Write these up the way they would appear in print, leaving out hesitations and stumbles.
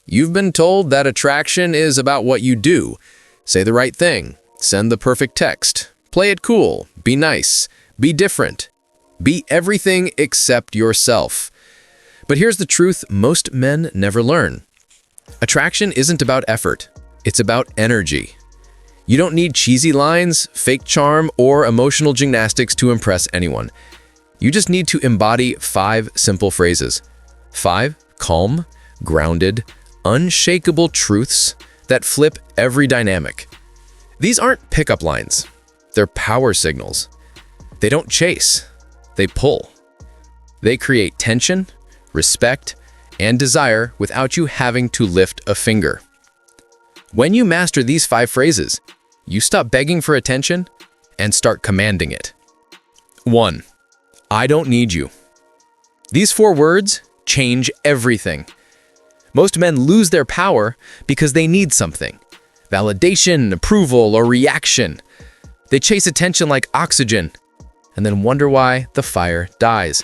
You've been told that attraction is about what you do. Say the right thing, send the perfect text, play it cool, be nice, be different, be everything except yourself. But here's the truth most men never learn. Attraction isn't about effort, it's about energy. You don't need cheesy lines, fake charm, or emotional gymnastics to impress anyone. You just need to embody 5 simple phrases. 5 calm, grounded, unshakable truths that flip every dynamic. These aren't pickup lines. They're power signals. They don't chase. They pull. They create tension, respect, and desire without you having to lift a finger. When you master these 5 phrases, you stop begging for attention and start commanding it. 1. I don't need you. These 4 words change everything. Most men lose their power because they need something. Validation, approval, or reaction. They chase attention like oxygen and then wonder why the fire dies.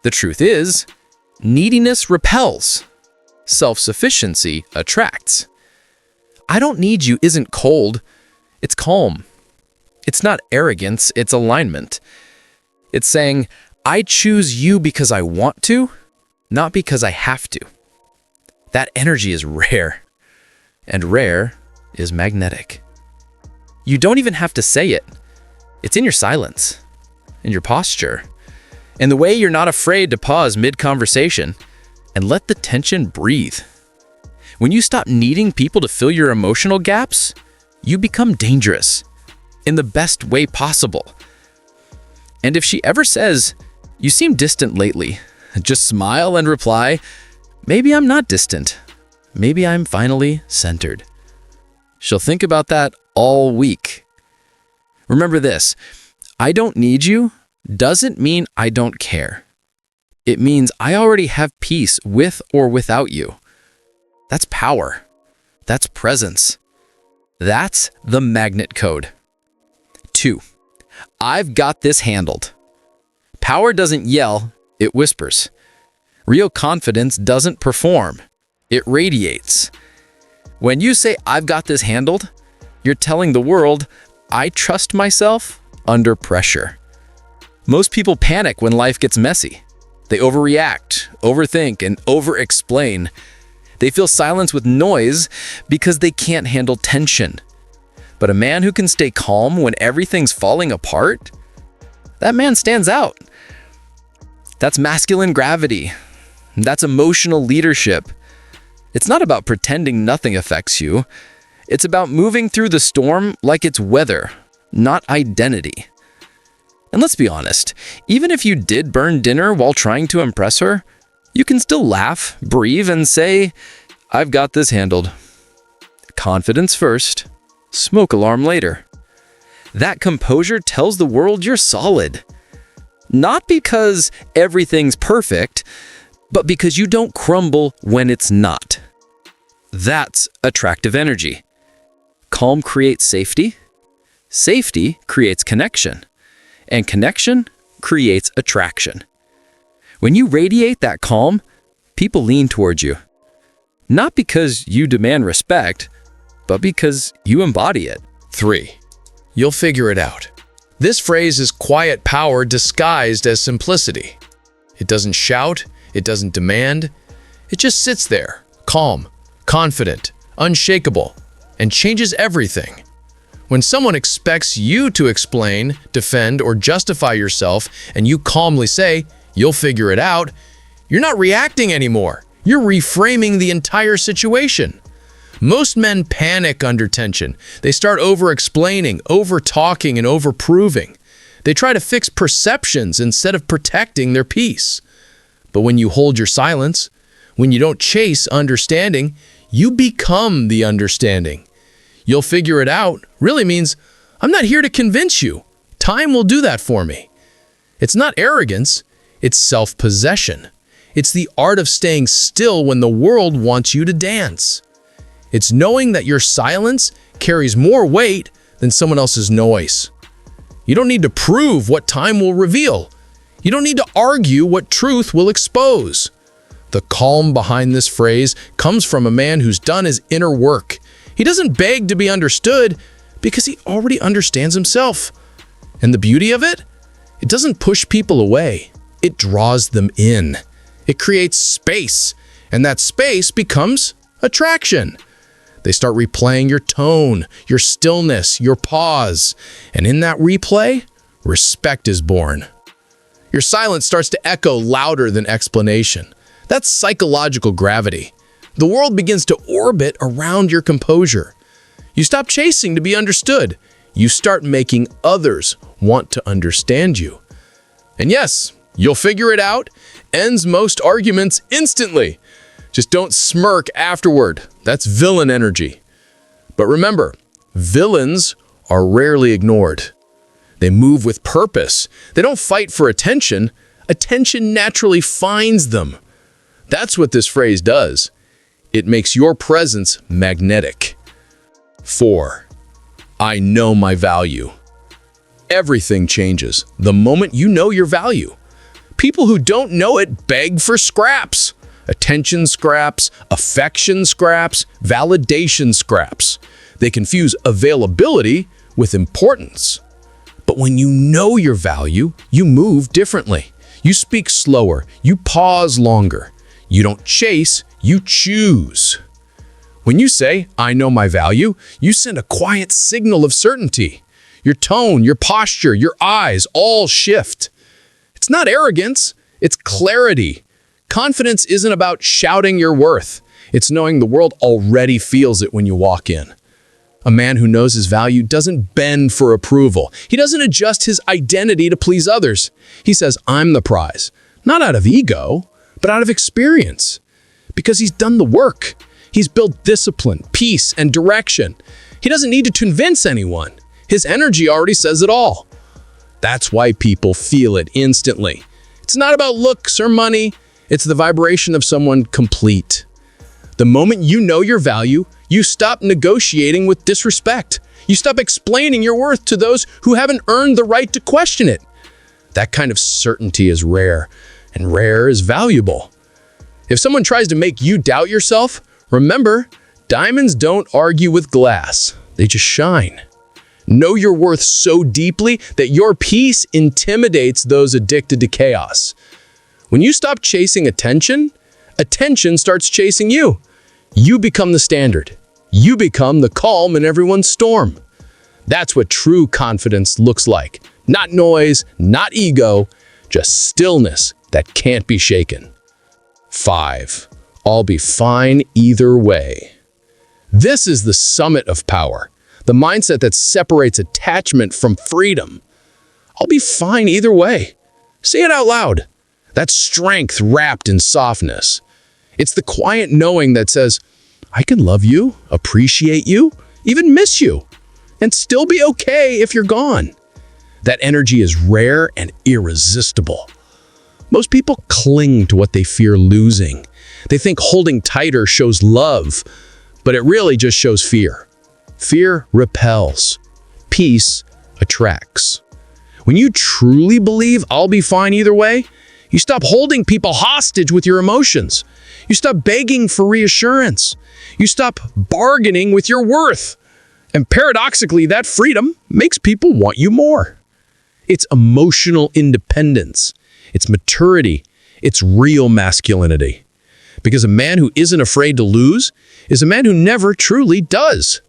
The truth is, neediness repels. Self-sufficiency attracts. I don't need you isn't cold, it's calm. It's not arrogance, it's alignment. It's saying, I choose you because I want to, not because I have to. That energy is rare, and rare is magnetic. You don't even have to say it. It's in your silence, in your posture, in the way you're not afraid to pause mid-conversation and let the tension breathe. When you stop needing people to fill your emotional gaps, you become dangerous in the best way possible. And if she ever says, you seem distant lately, just smile and reply, maybe I'm not distant. Maybe I'm finally centered. She'll think about that all week. Remember this, I don't need you doesn't mean I don't care. It means I already have peace with or without you. That's power. That's presence. That's the magnet code. 2. I've got this handled. Power doesn't yell, it whispers. Real confidence doesn't perform, it radiates. When you say, I've got this handled, you're telling the world, I trust myself under pressure. Most people panic when life gets messy. They overreact, overthink, and over-explain. They fill silence with noise because they can't handle tension. But a man who can stay calm when everything's falling apart, that man stands out. That's masculine gravity. That's emotional leadership. It's not about pretending nothing affects you. It's about moving through the storm like it's weather, not identity. And let's be honest, even if you did burn dinner while trying to impress her, you can still laugh, breathe, and say, I've got this handled. Confidence first, smoke alarm later. That composure tells the world you're solid. Not because everything's perfect, but because you don't crumble when it's not. That's attractive energy. Calm creates safety. Safety creates connection. And connection creates attraction. When you radiate that calm, people lean towards you. Not because you demand respect, but because you embody it. 3. You'll figure it out. This phrase is quiet power disguised as simplicity. It doesn't shout, it doesn't demand. It just sits there, calm, confident, unshakable, and changes everything. When someone expects you to explain, defend, or justify yourself, and you calmly say, you'll figure it out, you're not reacting anymore. You're reframing the entire situation. Most men panic under tension. They start over-explaining, over-talking, and over-proving. They try to fix perceptions instead of protecting their peace. But when you hold your silence, when you don't chase understanding, you become the understanding. You'll figure it out really means, I'm not here to convince you. Time will do that for me. It's not arrogance, it's self-possession. It's the art of staying still when the world wants you to dance. It's knowing that your silence carries more weight than someone else's noise. You don't need to prove what time will reveal. You don't need to argue what truth will expose. The calm behind this phrase comes from a man who's done his inner work. He doesn't beg to be understood because he already understands himself. And the beauty of it? It doesn't push people away. It draws them in. It creates space, and that space becomes attraction. They start replaying your tone, your stillness, your pause. And in that replay, respect is born. Your silence starts to echo louder than explanation. That's psychological gravity. The world begins to orbit around your composure. You stop chasing to be understood. You start making others want to understand you. And yes, you'll figure it out. Ends most arguments instantly. Just don't smirk afterward. That's villain energy. But remember, villains are rarely ignored. They move with purpose. They don't fight for attention. Attention naturally finds them. That's what this phrase does. It makes your presence magnetic. 4. I know my value. Everything changes the moment you know your value. People who don't know it beg for scraps. Attention scraps, affection scraps, validation scraps. They confuse availability with importance. But when you know your value, you move differently. You speak slower. You pause longer. You don't chase, you choose. When you say, I know my value, you send a quiet signal of certainty. Your tone, your posture, your eyes all shift. It's not arrogance, it's clarity. Confidence isn't about shouting your worth. It's knowing the world already feels it when you walk in. A man who knows his value doesn't bend for approval. He doesn't adjust his identity to please others. He says, I'm the prize. Not out of ego, but out of experience. Because he's done the work. He's built discipline, peace, and direction. He doesn't need to convince anyone. His energy already says it all. That's why people feel it instantly. It's not about looks or money. It's the vibration of someone complete. The moment you know your value, you stop negotiating with disrespect. You stop explaining your worth to those who haven't earned the right to question it. That kind of certainty is rare, and rare is valuable. If someone tries to make you doubt yourself, remember, diamonds don't argue with glass. They just shine. Know your worth so deeply that your peace intimidates those addicted to chaos. When you stop chasing attention, attention starts chasing you. You become the standard. You become the calm in everyone's storm. That's what true confidence looks like. Not noise, not ego, just stillness that can't be shaken. 5. I'll be fine either way. This is the summit of power, the mindset that separates attachment from freedom. I'll be fine either way. Say it out loud. That's strength wrapped in softness. It's the quiet knowing that says, I can love you, appreciate you, even miss you, and still be okay if you're gone. That energy is rare and irresistible. Most people cling to what they fear losing. They think holding tighter shows love, but it really just shows fear. Fear repels. Peace attracts. When you truly believe I'll be fine either way, you stop holding people hostage with your emotions. You stop begging for reassurance. You stop bargaining with your worth. And paradoxically, that freedom makes people want you more. It's emotional independence. It's maturity. It's real masculinity. Because a man who isn't afraid to lose is a man who never truly does.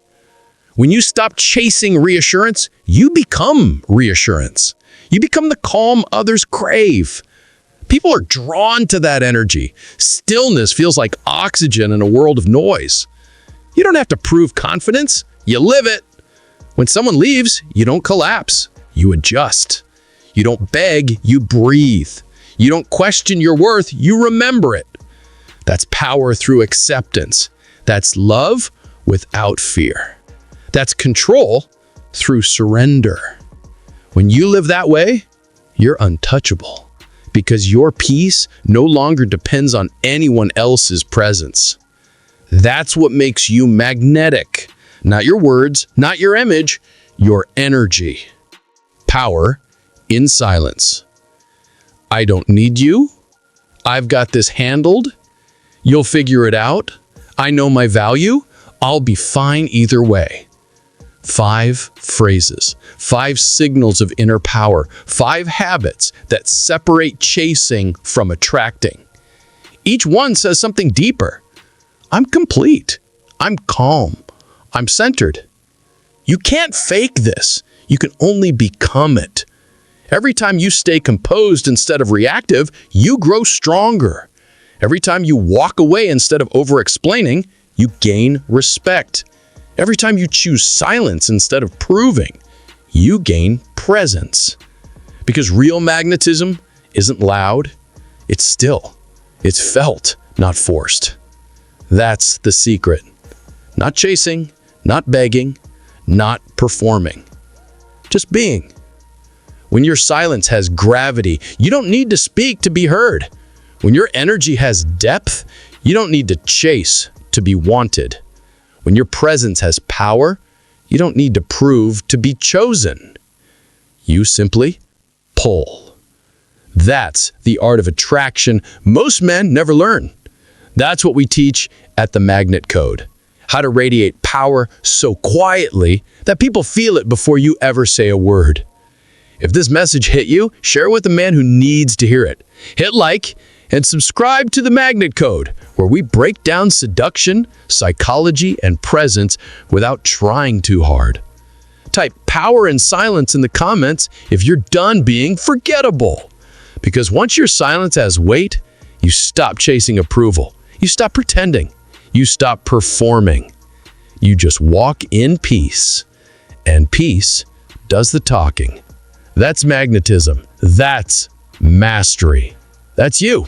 When you stop chasing reassurance, you become reassurance. You become the calm others crave. People are drawn to that energy. Stillness feels like oxygen in a world of noise. You don't have to prove confidence. You live it. When someone leaves, you don't collapse. You adjust. You don't beg, you breathe. You don't question your worth, you remember it. That's power through acceptance. That's love without fear. That's control through surrender. When you live that way, you're untouchable because your peace no longer depends on anyone else's presence. That's what makes you magnetic. Not your words, not your image, your energy. Power in silence. I don't need you. I've got this handled. You'll figure it out. I know my value. I'll be fine either way. 5 phrases, 5 signals of inner power, 5 habits that separate chasing from attracting. Each one says something deeper. I'm complete. I'm calm. I'm centered. You can't fake this. You can only become it. Every time you stay composed instead of reactive, you grow stronger. Every time you walk away instead of over-explaining, you gain respect. Every time you choose silence instead of proving, you gain presence. Because real magnetism isn't loud, it's still. It's felt, not forced. That's the secret. Not chasing, not begging, not performing. Just being. When your silence has gravity, you don't need to speak to be heard. When your energy has depth, you don't need to chase to be wanted. When your presence has power, you don't need to prove to be chosen. You simply pull. That's the art of attraction most men never learn. That's what we teach at the Magnet Code. How to radiate power so quietly that people feel it before you ever say a word. If this message hit you, share it with a man who needs to hear it. Hit like and subscribe to the Magnet Code, where we break down seduction, psychology, and presence without trying too hard. Type power and silence in the comments if you're done being forgettable. Because once your silence has weight, you stop chasing approval. You stop pretending. You stop performing. You just walk in peace. And peace does the talking. That's magnetism. That's mastery. That's you.